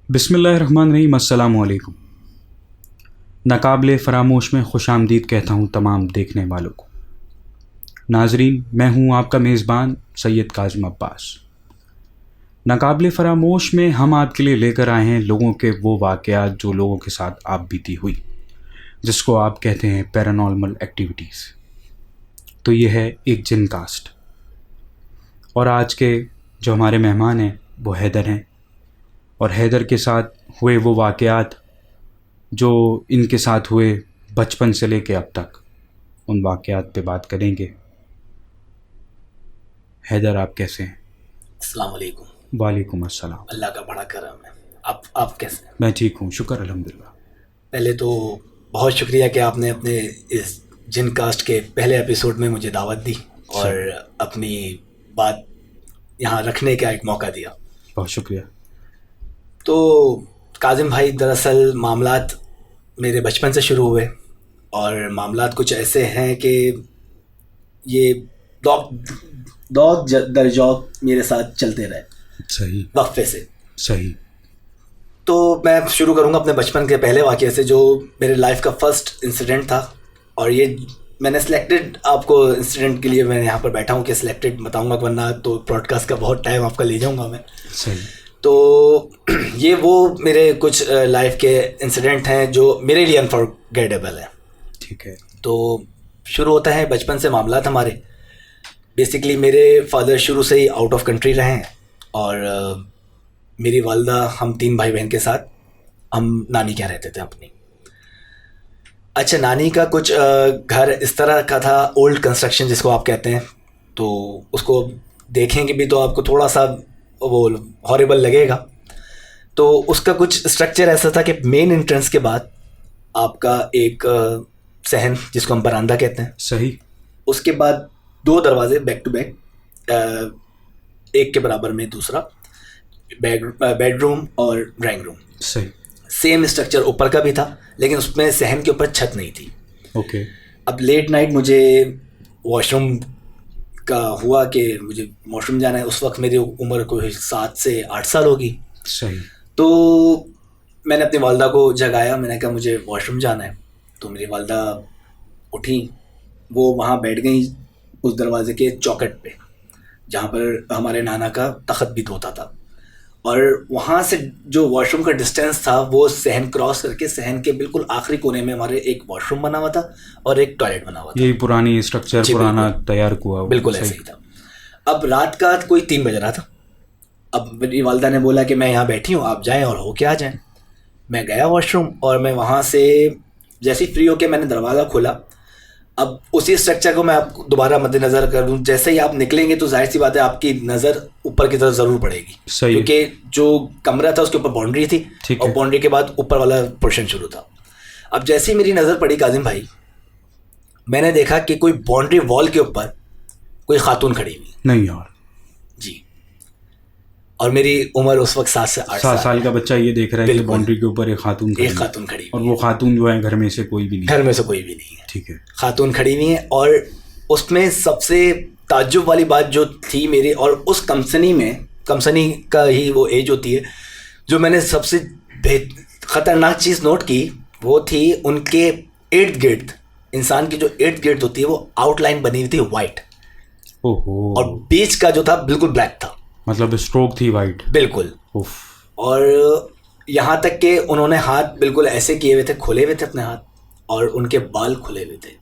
बिस्मिल्लाहिर्रहमानिर्रहीम। अस्सलामुअलैकुम। नाकाबिले फ़रामोश में खुशामदीद कहता हूँ तमाम देखने वालों को। नाजरीन, मैं हूँ आपका मेज़बान सैयद काज़िम अब्बास। नाकाबिले फ़रामोश में हम आपके लिए लेकर आए हैं लोगों के वो वाक़यात जो लोगों के साथ आप बीती हुई, जिसको आप कहते हैं पैरानॉर्मल एक्टिविटीज़। तो ये है एक जिन कास्ट, और आज के जो हमारे मेहमान हैं वो हैदर हैं, और हैदर के साथ हुए वो वाक़यात जो इनके साथ हुए बचपन से लेके अब तक, उन वाक़यात पे बात करेंगे। हैदर, आप कैसे हैं? अस्सलाम वालेकुम। वालेकुम अस्सलाम। अल्लाह का बड़ा करम है। आप कैसे हैं? मैं ठीक हूँ, शुक्र अल्हम्दुलिल्लाह। पहले तो बहुत शुक्रिया कि आपने अपने इस जिन कास्ट के पहले एपिसोड में मुझे दावत दी और अपनी बात यहाँ रखने का एक मौका दिया। बहुत शुक्रिया। तो काजिम भाई, दरअसल मामलात मेरे बचपन से शुरू हुए, और मामलात कुछ ऐसे हैं कि ये दौग दर जौक मेरे साथ चलते रहे सही। वक्फे से। सही। तो मैं शुरू करूँगा अपने बचपन के पहले वाक़ये से, जो मेरे लाइफ का फर्स्ट इंसिडेंट था। और ये मैंने सिलेक्टेड, आपको इंसिडेंट के लिए मैं यहाँ पर बैठा हूँ कि सिलेक्टेड बताऊँगा, वरना तो ब्रॉडकास्ट का बहुत टाइम आपका ले जाऊँगा मैं। सही। तो ये वो मेरे कुछ लाइफ के इंसिडेंट हैं जो मेरे लिए अनफॉरगेटेबल है। ठीक है। तो शुरू होता है बचपन से मामलात हमारे। बेसिकली मेरे फादर शुरू से ही आउट ऑफ कंट्री रहे हैं, और मेरी वालदा, हम 3 भाई बहन के साथ हम नानी के यहाँ रहते थे अपनी। अच्छा, नानी का कुछ घर इस तरह का था, ओल्ड कंस्ट्रक्शन जिसको आप कहते हैं, तो उसको देखेंगे भी तो आपको थोड़ा सा वो हॉरिबल लगेगा। तो उसका कुछ स्ट्रक्चर ऐसा था कि मेन एंट्रेंस के बाद आपका एक सहन, जिसको हम बरामदा कहते हैं, सही। उसके बाद 2 दरवाजे बैक टू बैक, एक के बराबर में दूसरा, बेडरूम और ड्राइंग रूम। सही। सेम स्ट्रक्चर ऊपर का भी था, लेकिन उसमें सहन के ऊपर छत नहीं थी। ओके। अब लेट नाइट मुझे वॉशरूम का हुआ कि मुझे वॉशरूम जाना है। उस वक्त मेरी उम्र कोई 7 से 8 साल होगी। सही। तो मैंने अपनी वालदा को जगाया, मैंने कहा मुझे वॉशरूम जाना है। तो मेरी वालदा उठी, वो वहाँ बैठ गई उस दरवाजे के चौखट पे जहाँ पर हमारे नाना का तख्त भी होता था, और वहाँ से जो वॉशरूम का डिस्टेंस था वो सहन क्रॉस करके सहन के बिल्कुल आखिरी कोने में हमारे एक वॉशरूम बना हुआ था और एक टॉयलेट बना हुआ था। यही पुरानी स्ट्रक्चर, पुराना तैयार हुआ, बिल्कुल ऐसे ही था। अब रात का कोई 3 बज रहा था। अब मेरी वालदा ने बोला कि मैं यहाँ बैठी हूँ, आप जाएं और होके आ जाएं। मैं गया वॉशरूम, और मैं वहाँ से जैसे ही फ्री होके मैंने दरवाज़ा खोला। अब उसी स्ट्रक्चर को मैं आपको दोबारा मद्देनज़र कर दूँ, जैसे ही आप निकलेंगे तो जाहिर सी बात है आपकी नज़र ऊपर की तरफ ज़रूर पड़ेगी, क्योंकि जो कमरा था उसके ऊपर बाउंड्री थी, और बाउंड्री के बाद ऊपर वाला पोर्शन शुरू था। अब जैसे ही मेरी नज़र पड़ी काजिम भाई, मैंने देखा कि कोई बाउंड्री वॉल के ऊपर कोई खातून खड़ी हुई। नहीं यार। जी। और मेरी उम्र उस वक्त 7 से 8 साल का बच्चा ये देख रहा है कि बाउंड्री के ऊपर एक खातून खड़ी, और वो खातून जो है घर में से कोई भी नहीं, घर में से कोई भी नहीं है। ठीक है। खातून खड़ी हुई है, और उसमें सबसे ताज्जुब वाली बात जो थी मेरी, और उस कमसनी का ही वो एज होती है, जो मैंने सबसे ख़तरनाक चीज़ नोट की वो थी उनके इर्द गिर्द, इंसान की जो इर्द गिर्द होती है वो आउटलाइन बनी हुई थी वाइट। ओहो। और बीच का जो था बिल्कुल ब्लैक था, मतलब स्ट्रोक थी वाइट। बिल्कुल। और यहाँ तक कि उन्होंने हाथ बिल्कुल ऐसे किए हुए थे, खोले हुए थे अपने हाथ, और उनके बाल खुले हुए थे।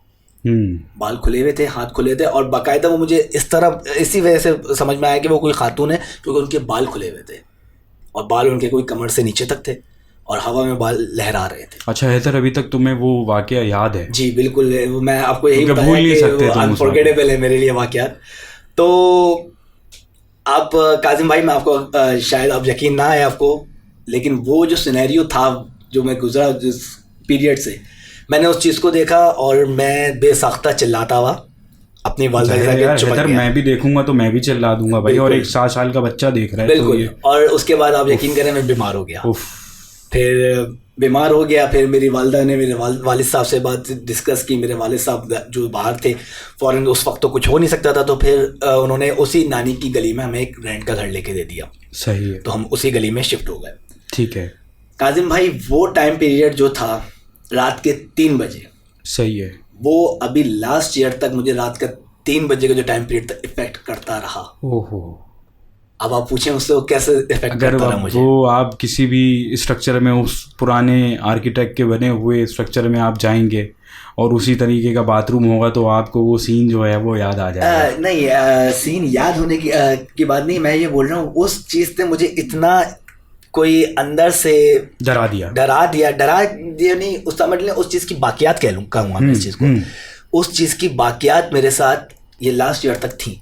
बाल खुले हुए थे, हाथ खुले थे, और बाकायदा वो मुझे इस तरह, इसी वजह से समझ में आया कि वो कोई खातून है, क्योंकि उनके बाल खुले हुए थे, और बाल उनके कोई कमर से नीचे तक थे, और हवा में बाल लहरा रहे थे। अच्छा हैदर, अभी तक तुम्हें वो वाकया याद है? जी बिल्कुल, मैं आपको यही भूल नहीं सकते, अनफॉरगेटेबल है मेरे लिए वाकयात। तो आप काजिम भाई, मैं आपको शायद अब यकीन ना आए आपको, लेकिन वो जो सिनेरियो था जो मैं गुजरा जिस पीरियड से, मैंने उस चीज़ को देखा और मैं बेसाख्ता चिल्लाता हुआ अपनी वालदा के साथ चिपक गया। मैं भी देखूंगा तो मैं भी चिल्ला दूंगा भाई, और एक 7 साल का बच्चा देख रहा है। बिल्कुल। तो और उसके बाद आप यकीन करें मैं बीमार हो गया। फिर बीमार हो गया, फिर मेरी वालदा ने मेरे वालिद साहब से बात डिस्कस की। मेरे वालिद साहब जो बाहर थे फ़ौरन, उस वक्त तो कुछ हो नहीं सकता था, तो फिर उन्होंने उसी नानी की गली में हमें एक रेंट का घर लेके दे दिया। सही है। तो हम उसी गली में शिफ्ट हो गए। ठीक है, काजिम भाई वो टाइम पीरियड जो था रात के 3 बजे, सही है। वो अभी लास्ट ईयर तक मुझे रात का 3 बजे का जो टाइम पीरियड था इफेक्ट करता रहा। ओहो। अब आप पूछें उससे वो कैसे इफेक्ट अगर करता रहा मुझे। वो आप किसी भी स्ट्रक्चर में, उस पुराने आर्किटेक्ट के बने हुए स्ट्रक्चर में आप जाएंगे और उसी तरीके का बाथरूम होगा तो आपको वो सीन जो है वो याद आ जाएगा। नहीं, सीन याद होने की बात नहीं, मैं ये बोल रहा हूँ उस चीज़ ने मुझे इतना कोई अंदर से डरा दिया नहीं, उस समझ लें उस चीज़ की बाकियात कहूँगा मैं इस चीज़ को। उस चीज़ की बाकियात मेरे साथ ये लास्ट ईयर तक थी।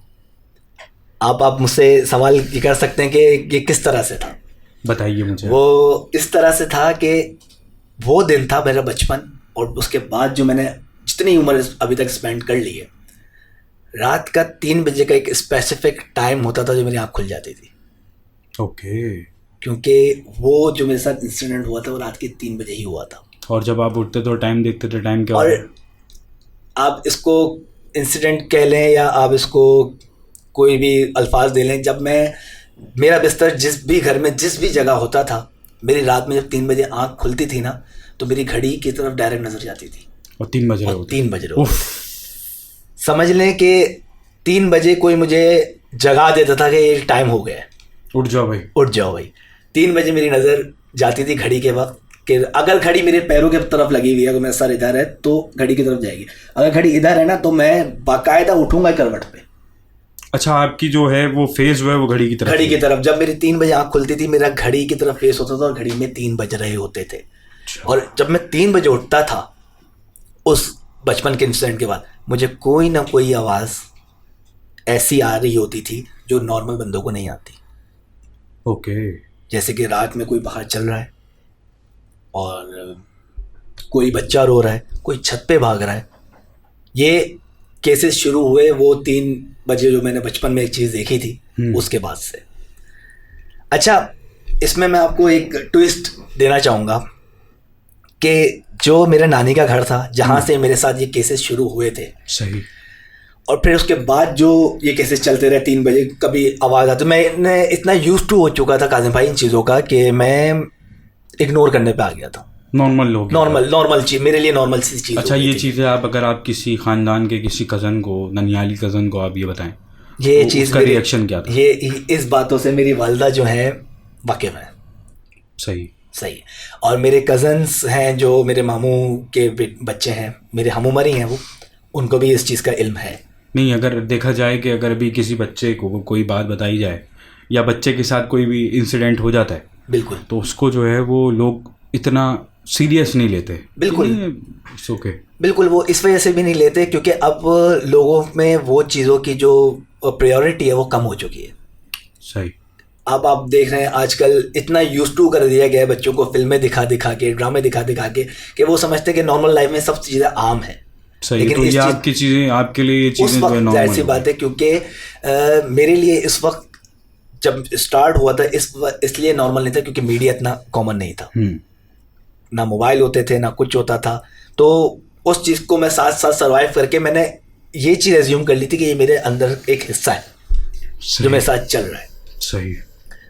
आप मुझसे सवाल ये कर सकते हैं कि ये किस तरह से था। बताइए मुझे। वो इस तरह से था कि वो दिन था मेरा बचपन, और उसके बाद जो मैंने जितनी उम्र अभी तक स्पेंड कर ली है, रात का 3 बजे का एक स्पेसिफिक टाइम होता था जो मेरी आँख खुल जाती थी। ओके। क्योंकि वो जो मेरे साथ इंसिडेंट हुआ था वो रात के 3 बजे ही हुआ था। और जब आप उठते तो टाइम देखते थे, टाइम क्या और होता? आप इसको इंसिडेंट कह लें या आप इसको कोई भी अल्फाज दे लें, जब मेरा बिस्तर जिस भी घर में जिस भी जगह होता था, मेरी रात में जब 3 बजे आँख खुलती थी ना तो मेरी घड़ी की तरफ डायरेक्ट नज़र जाती थी। और 3 बज रहे और होते? 3 बज रहे होते। समझ लें कि 3 बजे कोई मुझे जगा देता था कि ये टाइम हो गया है, उठ जाओ भाई, उठ जाओ भाई। 3 बजे मेरी नज़र जाती थी घड़ी के वक्त कि अगर घड़ी मेरे पैरों की तरफ लगी हुई है, अगर मेरा सर इधर है तो घड़ी की तरफ जाएगी, अगर घड़ी इधर है ना तो मैं बाकायदा उठूंगा करवट पे। अच्छा, आपकी जो है वो फेस जो है वो घड़ी की तरफ जब मेरी 3 बजे आँख खुलती थी मेरा घड़ी की तरफ फेस होता था और घड़ी में 3 बज रहे होते थे। और जब मैं 3 बजे उठता था उस बचपन के इंसिडेंट के बाद, मुझे कोई ना कोई आवाज़ ऐसी आ रही होती थी जो नॉर्मल बंदों को नहीं आती। ओके। जैसे कि रात में कोई बाहर चल रहा है और कोई बच्चा रो रहा है, कोई छत पे भाग रहा है। ये केसेस शुरू हुए वो 3 बजे जो मैंने बचपन में एक चीज़ देखी थी उसके बाद से। अच्छा, इसमें मैं आपको एक ट्विस्ट देना चाहूँगा कि जो मेरे नानी का घर था जहाँ से मेरे साथ ये केसेस शुरू हुए थे, सही, और फिर उसके बाद जो ये केसेस चलते रहे 3 बजे कभी आवाज़ आती, मैं इतना यूज्ड टू हो चुका था काजिम भाई इन चीज़ों का कि मैं इग्नोर करने पे आ गया था। नॉर्मल चीज़ मेरे लिए नॉर्मल सी चीज़। अच्छा, ये चीज़ें अगर आप किसी ख़ानदान के किसी कज़न को, ननियाली कज़न को आप ये बताएं, ये तो चीज़ उसका रिएक्शन क्या था? ये इस बातों से मेरी वालदा जो है वाकिफ़ है। सही। और मेरे कज़न्स हैं जो मेरे मामू के बच्चे हैं, मेरे हम उम्र ही हैं वो, उनको भी इस चीज़ का इल्म है। नहीं, अगर देखा जाए कि अगर भी किसी बच्चे को कोई बात बताई जाए या बच्चे के साथ कोई भी इंसिडेंट हो जाता है, बिल्कुल, तो उसको जो है वो लोग इतना सीरियस नहीं लेते। बिल्कुल ओके, बिल्कुल वो इस वजह से भी नहीं लेते क्योंकि अब लोगों में वो चीज़ों की जो प्रायोरिटी है वो कम हो चुकी है। सही। अब आप देख रहे हैं आजकल इतना यूज्ड टू कर दिया गया है बच्चों को, फिल्में दिखा के, ड्रामे दिखा के कि वो समझते हैं कि नॉर्मल लाइफ में सब चीज़ें आम है। सही, लेकिन तो ये आपकी चीज़ें, आपके लिए ये चीज़ें जो है नॉर्मल, ऐसी बात है क्योंकि मेरे लिए इस वक्त जब स्टार्ट हुआ था इसलिए नॉर्मल नहीं था क्योंकि मीडिया इतना कॉमन नहीं था, ना मोबाइल होते थे ना कुछ होता था। तो उस चीज़ को मैं साथ साथ सर्वाइव करके मैंने ये चीज़ एज्यूम कर ली थी कि ये मेरे अंदर एक हिस्सा है जो मेरे साथ चल रहा है। सही।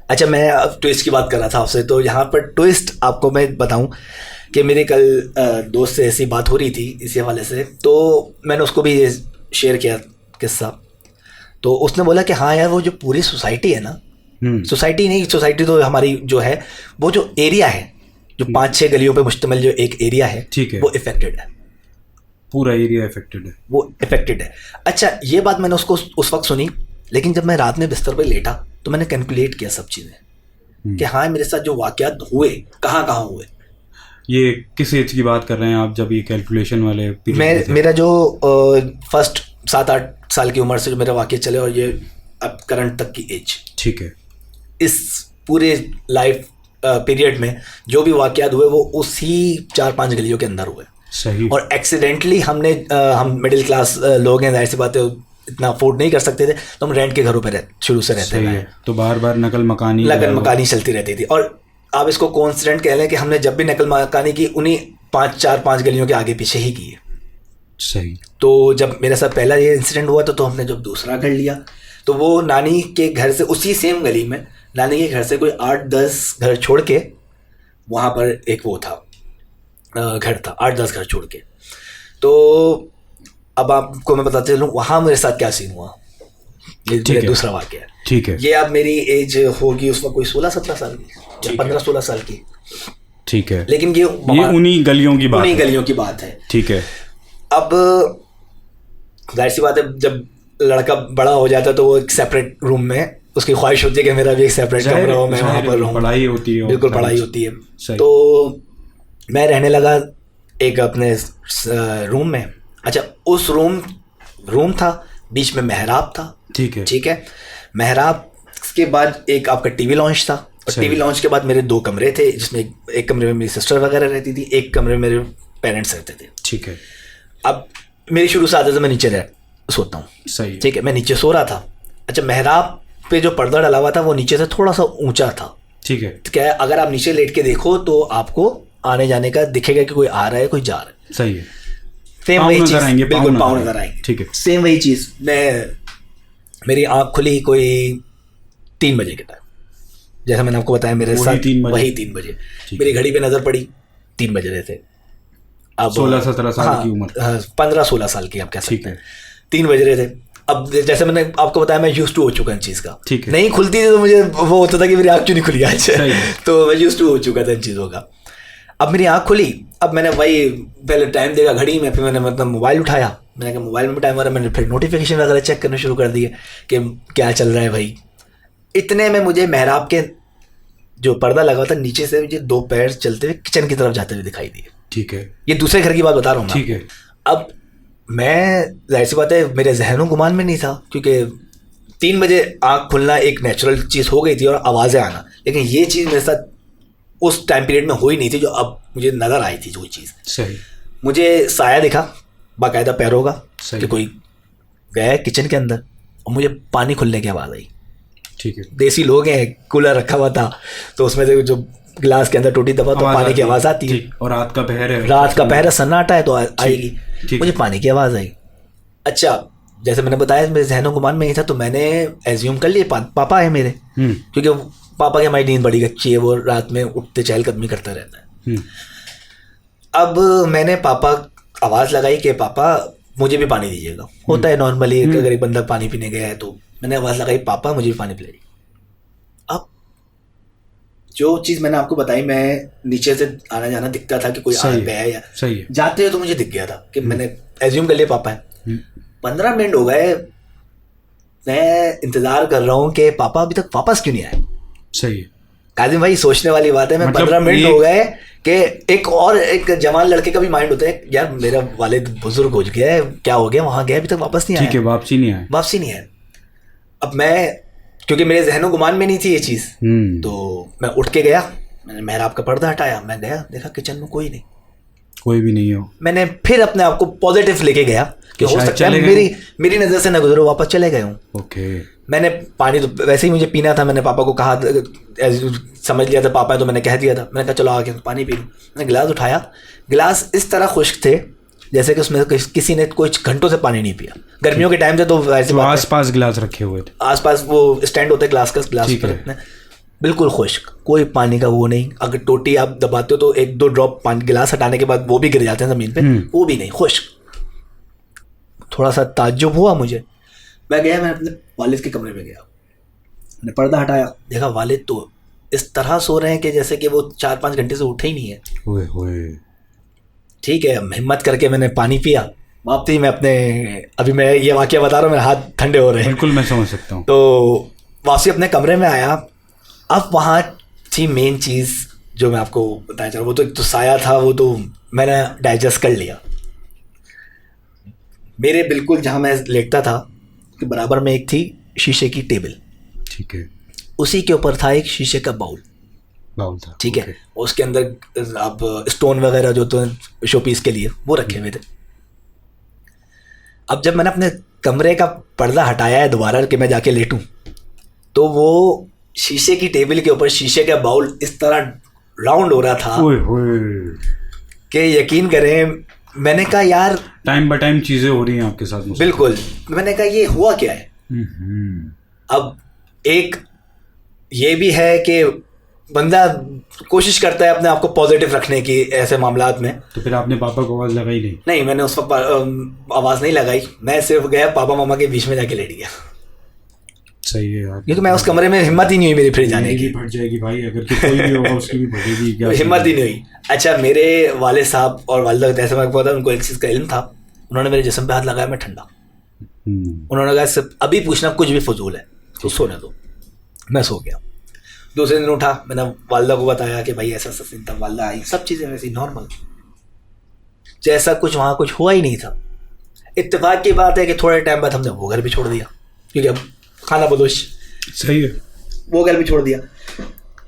अच्छा, मैं अब ट्विस्ट की बात कर रहा था आपसे, तो यहाँ पर ट्विस्ट आपको मैं बताऊं कि मेरे कल दोस्त से ऐसी बात हो रही थी इसी हवाले से, तो मैंने उसको भी ये शेयर किया किस्सा। तो उसने बोला कि हाँ यार, वो जो पूरी सोसाइटी है ना, सोसाइटी तो हमारी जो है वो जो एरिया है जो 5-6 गलियों पे मुश्तमिल जो एक एरिया है, ठीक है, वो इफेक्टेड है। पूरा एरिया इफेक्टेड है, वो इफेक्टेड है। अच्छा, ये बात मैंने उसको उस वक्त सुनी, लेकिन जब मैं रात में बिस्तर पे लेटा तो मैंने कैलकुलेट किया सब चीज़ें कि हाँ मेरे साथ जो वाक़यात हुए कहाँ हुए। ये किस एज की बात कर रहे हैं आप जब ये कैलकुलेशन वाले? मेरा जो फर्स्ट 7-8 साल की उम्र से जो मेरा वाक़या चले और ये अब करंट तक की एज, ठीक है, इस पूरे लाइफ पीरियड में जो भी वाक़यात हुए वो उसी 4-5 गलियों के अंदर हुए। सही। और एक्सीडेंटली हम मिडिल क्लास लोग हैं, जाहिर सी बात है इतना अफोर्ड नहीं कर सकते थे, तो हम रेंट के घरों पे शुरू से रहते हैं, तो बार बार नकल मकानी चलती रहती थी। और आप इसको कोइंसिडेंट कह लें कि हमने जब भी नकल मकानी की उन्हीं 4-5 गलियों के आगे पीछे ही की है। सही। तो जब मेरे साथ पहला ये इंसिडेंट हुआ तो हमने जब दूसरा घर लिया तो वो नानी के घर से उसी सेम गली में, नानी के घर से कोई 8-10 घर छोड़ के वहाँ पर एक वो था घर था, 8-10 घर छोड़ के। तो अब आपको मैं बताते चलूँ वहाँ मेरे साथ क्या सीन हुआ, ये ठीक मेरा है। दूसरा वाक्य है। ठीक है। ये अब मेरी एज होगी उस वक्त कोई 16-17 साल की या 15-16 साल की, ठीक है। लेकिन ये उन्हीं गलियों की बात उन्हीं है। गलियों की बात है। ठीक है। अब जाहिर सी बात है, जब लड़का बड़ा हो जाता है तो वो एक सेपरेट रूम में उसकी ख्वाहिश होती है कि मेरा भी एक सेपरेट कमरा हो, मैं वहाँ पर रहूँ, पढ़ाई होती है। बिल्कुल पढ़ाई होती है। सही। तो मैं रहने लगा एक अपने रूम में। अच्छा, उस रूम था, बीच में मेहराब था। ठीक है। ठीक है, मेहराब के बाद एक आपका टीवी लॉन्च था, और सही। टीवी लॉन्च के बाद मेरे 2 कमरे थे, जिसमें एक कमरे में मेरी सिस्टर वगैरह रहती थी, एक कमरे में मेरे पेरेंट्स रहते थे। ठीक है। अब मेरी शुरू से आदत है मैं नीचे सोता हूँ। सही। ठीक है, मैं नीचे सो रहा था। अच्छा, मेहराब पे जो पर्दा डला हुआ था वो नीचे से थोड़ा सा ऊंचा था। ठीक है। तो क्या है, अगर आप नीचे लेट के देखो तो आपको आने जाने का दिखेगा कि कोई आ रहा है, कोई जा रहा है। सही है। सेम पाँव वही नजर चीज, आएंगे, बिल्कुल पाँव पाँव नजर नजर आएंगे। ठीक है। सेम वही चीज, मेरी आंख खुली कोई 3 बजे के टाइम, जैसा मैंने आपको बताया मेरे वही साथ 3 बजे। वही 3 बजे ठीक मेरी घड़ी पे नजर पड़ी, 3 बज रहे थे। अब 16-17 साल की उम्र। 15-16 साल की आप कह ठीक सकते है। हैं। 3 बज रहे थे। अब जैसे मैंने आपको बताया मैं यूज टू हो चुका इन चीज़ का। ठीक है। नहीं खुलती थी तो मुझे वो होता था कि मेरी आँख क्यों नहीं खुली आज। सही है। तो मैं यूज टू हो चुका था इन चीज़ों का। अब मेरी आँख खुली, अब मैंने वही पहले टाइम देखा घड़ी में, फिर मैंने मतलब मोबाइल उठाया, मैंने कहा मोबाइल में टाइम हो रहा है, मैंने फिर नोटिफिकेशन वगैरह चेक करना शुरू कर दिए कि क्या चल रहा है भाई। इतने में मुझे मेहराब के जो पर्दा लगा हुआ था नीचे से मुझे 2 पैर चलते हुए किचन की तरफ जाते हुए दिखाई दिए। ठीक है। ये दूसरे घर की बात बता रहा हूँ मैं। ठीक है। अब मैं जाहिर सी बात है मेरे जहनों गुमान में नहीं था, क्योंकि 3 बजे आँख खुलना एक नेचुरल चीज़ हो गई थी और आवाज़ें आना, लेकिन ये चीज़ मेरे साथ उस टाइम पीरियड में हो ही नहीं थी जो अब मुझे नज़र आई थी। जो चीज़ सही। मुझे साया दिखा बाकायदा पैरों का सही। कि कोई गया है किचन के अंदर, और मुझे पानी खुलने की आवाज़ आई। ठीक है। देसी लोग हैं, कूलर रखा हुआ था तो उसमें से जो गिलास के अंदर टूटी दबा तो पानी की आवाज़ आती है। और रात का पहर है, रात का पहर सन्नाटा है तो आएगी। मुझे पानी की आवाज़ आई। अच्छा, जैसे मैंने बताया मेरे जहनों गुमान में ही था, तो मैंने एज्यूम कर लिया पापा है मेरे, क्योंकि पापा की हमारी नींद बड़ी अच्छी है, वो रात में उठते चहलकदमी करता रहता है। अब मैंने पापा आवाज़ लगाई कि पापा मुझे भी पानी दीजिएगा। होता है नॉर्मली अगर एक बंदा पानी पीने गया है, तो मैंने आवाज़ लगाई पापा मुझे भी पानी पिलाइए। अब जो चीज़ मैंने आपको बताई, मैं नीचे से आना जाना दिखता था कि कोई आ गया है या सही है। जाते हुए, तो मुझे दिख गया था कि मैंने एज्यूम कर लिया पापा है। 15 मिनट हो गए, मैं इंतजार कर रहा हूँ कि पापा अभी तक वापस क्यों नहीं आए। सही है। काजिम भाई सोचने वाली बात है, मैं मतलब 15 मिनट हो गए कि एक जवान लड़के का भी माइंड होता है यार मेरा वालिद बुजुर्ग हो गया है, क्या हो गया, वहां गया अभी तक वापस नहीं आया। ठीक है, वापसी नहीं आया। वापसी नहीं है। अब मैं, क्योंकि मेरे जहनों गुमान में नहीं थी ये चीज़, तो मैं उठ के गया, मैंने मेहराब का पर्दा हटाया, मैं गया, देखा किचन में कोई नहीं, कोई भी नहीं हो। मैंने फिर अपने आप को पॉजिटिव लेके गया कि हो सकता है मेरी नज़र से न गुजरो, वापस चले गए हूँ। ओके। मैंने पानी तो वैसे ही मुझे पीना था, मैंने पापा को कहा, समझ लिया था पापा है तो मैंने कह दिया था, मैंने कहा चलो आके पानी पी लूँ। मैंने गिलास उठाया, गिलास इस तरह खुश्क थे जैसे कि उसमें किसी ने कुछ घंटों से पानी नहीं पिया। गर्मियों के टाइम से तो आस-पास गिलास रखे हुए थे, आस-पास वो स्टैंड होता है ग्लास का, ग्लास पर रखना, बिल्कुल खुश्क, कोई पानी का वो नहीं। अगर टोटी आप दबाते हो तो 1-2 ड्रॉप पानी गिलास हटाने के बाद वो भी गिर जाते हैं ज़मीन पे, वो भी नहीं, खुश्क। थोड़ा सा ताज्जुब हुआ मुझे। मैं गया, मैं अपने वालिद के कमरे में गया, मैंने पर्दा हटाया, देखा वालिद तो इस तरह सो रहे हैं कि जैसे कि वो 4-5 घंटे से उठे ही नहीं है। ओए होए। ठीक है, हिम्मत करके मैंने पानी पिया, वापसी मैं अपने, अभी मैं ये वाक़या बता रहा हूँ, मेरे हाथ ठंडे हो रहे हैं। बिल्कुल मैं समझ सकता हूँ। तो वापसी अपने कमरे में आया। अब वहाँ थी मेन चीज़ जो मैं आपको बताना चाह रहा हूँ, वो तो एक तो साया था, वो तो मैंने डाइजेस्ट कर लिया। मेरे बिल्कुल जहाँ मैं लेटता था कि बराबर में एक थी शीशे की टेबल, ठीक है, उसी के ऊपर था एक शीशे का बाउल था। ठीक है, उसके अंदर आप स्टोन वगैरह जो तो शो पीस के लिए वो रखे हुए थे। अब जब मैंने अपने कमरे का पर्दा हटाया है दोबारा कि मैं जाके लेटूं, तो वो शीशे की टेबल के ऊपर शीशे का बाउल इस तरह राउंड हो रहा था कि यकीन करें, मैंने कहा यार टाइम बाय टाइम चीजें हो रही हैं आपके साथ। बिल्कुल, मैंने कहा ये हुआ क्या है। अब एक ये भी है कि बंदा कोशिश करता है अपने आप को पॉजिटिव रखने की ऐसे मामलात में। तो फिर आपने पापा को आवाज़ लगाई नहीं? नहीं, मैंने उस वक्त आवाज़ नहीं लगाई, मैं सिर्फ गया पापा मामा के बीच में जाके लेट गया। सही है यार, क्योंकि मैं उस कमरे में हिम्मत ही नहीं हुई मेरी फिर जाने मेरी की। भी फट जाएगी भाई, अगर कि कोई भी होगा उसकी भी फटेगी क्या? हिम्मत ही नहीं हुई। अच्छा, मेरे वालिद साहब और वालिदा जैसे मैं पता उनको एक चीज़ का इल्म था, उन्होंने मेरे जिस्म पे हाथ लगाया, मैं ठंडा। उन्होंने कहा सिर्फ अभी पूछना कुछ भी फजूल है तो सोने दो। मैं सो गया। दूसरे दिन उठा, मैंने वालिदा को बताया कि भाई ऐसा सीन था, वालिदा आई, सब चीज़ें वैसी नॉर्मल, जैसा कुछ वहाँ कुछ हुआ ही नहीं था। इत्तेफाक की बात है कि थोड़े टाइम बाद हमने वो घर भी छोड़ दिया, क्योंकि अब खाना बदोश। सही है। वो घर भी छोड़ दिया।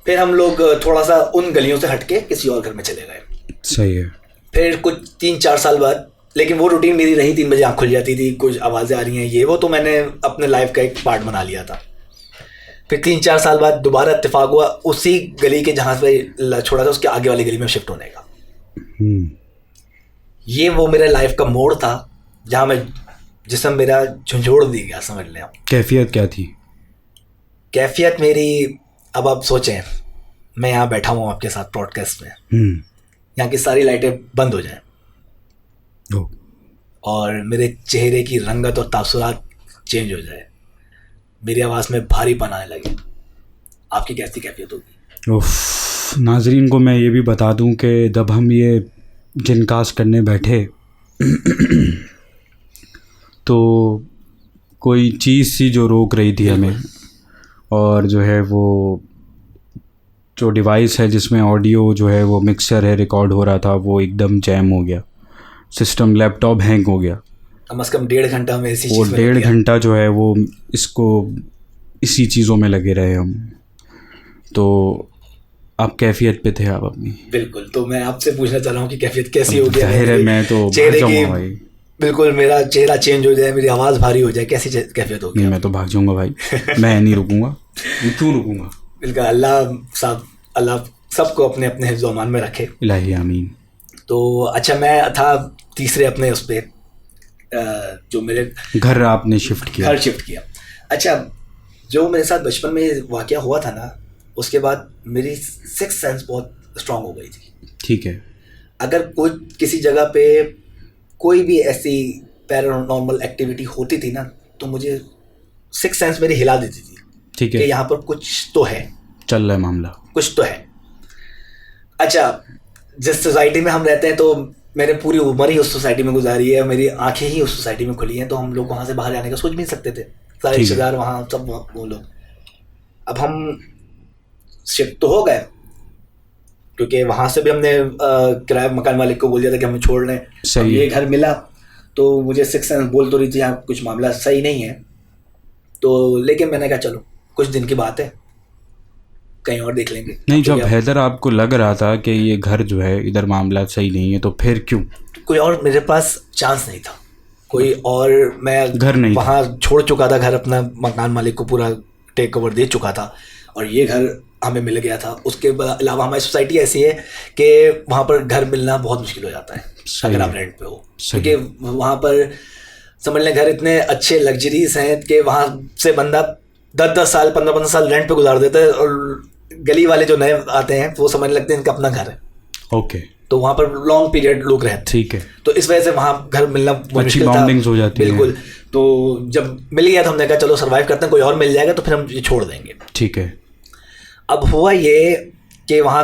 फिर हम लोग थोड़ा सा उन गलियों से हटके किसी और घर में चले गए। सही है। फिर कुछ 3-4 साल बाद, लेकिन वो रूटीन मेरी रही, 3 बजे आँख खुल जाती थी, कुछ आवाज़ें आ रही हैं ये वो, तो मैंने अपने लाइफ का एक पार्ट बना लिया था। फिर 3-4 साल बाद दोबारा इत्तेफाक हुआ उसी गली के जहाँ से छोड़ा था उसके आगे वाली गली में शिफ्ट होने का। ये वो मेरे लाइफ का मोड़ था जहाँ मैं जिसम मेरा झंझोड़ दी गया, समझ लें आप। कैफियत क्या थी? कैफियत मेरी, अब आप सोचें, मैं यहाँ बैठा हूँ आपके साथ पॉडकास्ट में, यहाँ की सारी लाइटें बंद हो जाएं और मेरे चेहरे की रंगत और तासुरात चेंज हो जाए, मेरी आवाज़ में भारीपन आने लगे, आपकी कैसी कैफियत होगी? उफ, नाजरीन को मैं ये भी बता दूं कि जब हम ये जिनकास्ट करने बैठे तो कोई चीज़ सी जो रोक रही थी हमें, और जो है वो जो डिवाइस है जिसमें ऑडियो जो है वो मिक्सर है रिकॉर्ड हो रहा था, वो एकदम जैम हो गया, सिस्टम लैपटॉप हैंग हो गया। कम से कम 1.5 घंटा में इसी वो चीज़ में 1.5 घंटा जो है वो इसी चीज़ों में लगे रहे हम। तो आप कैफियत पे थे आप अपनी? बिल्कुल। तो मैं आपसे पूछना चाह रहा हूँ कि कैफियत कैसी होगी? जाहिर है मैं तो चेहरे भाग की, जाऊंगा भाई। बिल्कुल मेरा चेहरा चेंज हो जाए, मेरी आवाज़ भारी हो जाए, कैसी कैफियत होगी? नहीं, मैं तो भाग जाऊंगा भाई। मैं नहीं रुकूंगा, मैं क्यों रुकूंगा? बिल्कुल। अल्लाह सबको अपने अपने हिफ्ज़ व अमान में रखे, इलाही आमीन। तो अच्छा, मैं था तीसरे अपने उस पर, जो मेरे घर आपने शिफ्ट किया? घर शिफ्ट किया। अच्छा, जो मेरे साथ बचपन में वाक़या हुआ था ना, उसके बाद मेरी सिक्स सेंस बहुत स्ट्रांग हो गई थी। ठीक है। अगर कोई किसी जगह पे कोई भी ऐसी पैरानॉर्मल एक्टिविटी होती थी ना, तो मुझे सिक्स सेंस मेरी हिला देती थी। ठीक कि है, यहाँ पर कुछ तो है, चल रहा है मामला, कुछ तो है। अच्छा, जिस सोसाइटी में हम रहते हैं, तो मैंने पूरी उम्र ही उस सोसाइटी में गुजारी है, मेरी आंखें ही उस सोसाइटी में खुली हैं, तो हम लोग वहाँ से बाहर जाने का सोच भी नहीं सकते थे। सारे रिश्तेदार वहाँ, सब वो लोग। अब हम शिफ्ट तो हो गए, क्योंकि वहाँ से भी हमने किराया मकान मालिक को बोल दिया था कि हमें छोड़ लें। अब ये घर मिला तो मुझे सिक्स सेंस बोल तो रही थी यहाँ कुछ मामला सही नहीं है, तो लेकिन मैंने कहा चलो कुछ दिन की बात है, कहीं और देख लेंगे। नहीं, जब हैदर आपको लग रहा था कि ये घर जो है इधर मामला सही नहीं है, तो फिर क्यों? कोई और मेरे पास चांस नहीं था, कोई और, मैं घर नहीं वहाँ छोड़ चुका था, घर अपना मकान मालिक को पूरा टेक ओवर दे चुका था, और ये घर हमें मिल गया था। उसके अलावा हमारी सोसाइटी ऐसी है कि वहाँ पर घर मिलना बहुत मुश्किल हो जाता है अगर आप रेंट पे हो, क्योंकि वहाँ पर समझ लें घर इतने अच्छे लग्जरीज हैं कि वहाँ से बंदा 10-10 साल 15-15 साल रेंट पे गुजार देता है, और गली वाले जो नए आते हैं वो समझने लगते हैं इनका अपना घर है। ओके। तो वहाँ पर लॉन्ग पीरियड लोग रहते हैं। ठीक है। तो इस वजह से वहाँ घर मिलना अच्छी बॉन्डिंग्स हो जाती है। बिल्कुल। तो जब मिल गया तो हमने कहा चलो सर्वाइव करते हैं, कोई और मिल जाएगा तो फिर हम ये छोड़ देंगे। ठीक है। अब हुआ ये कि वहाँ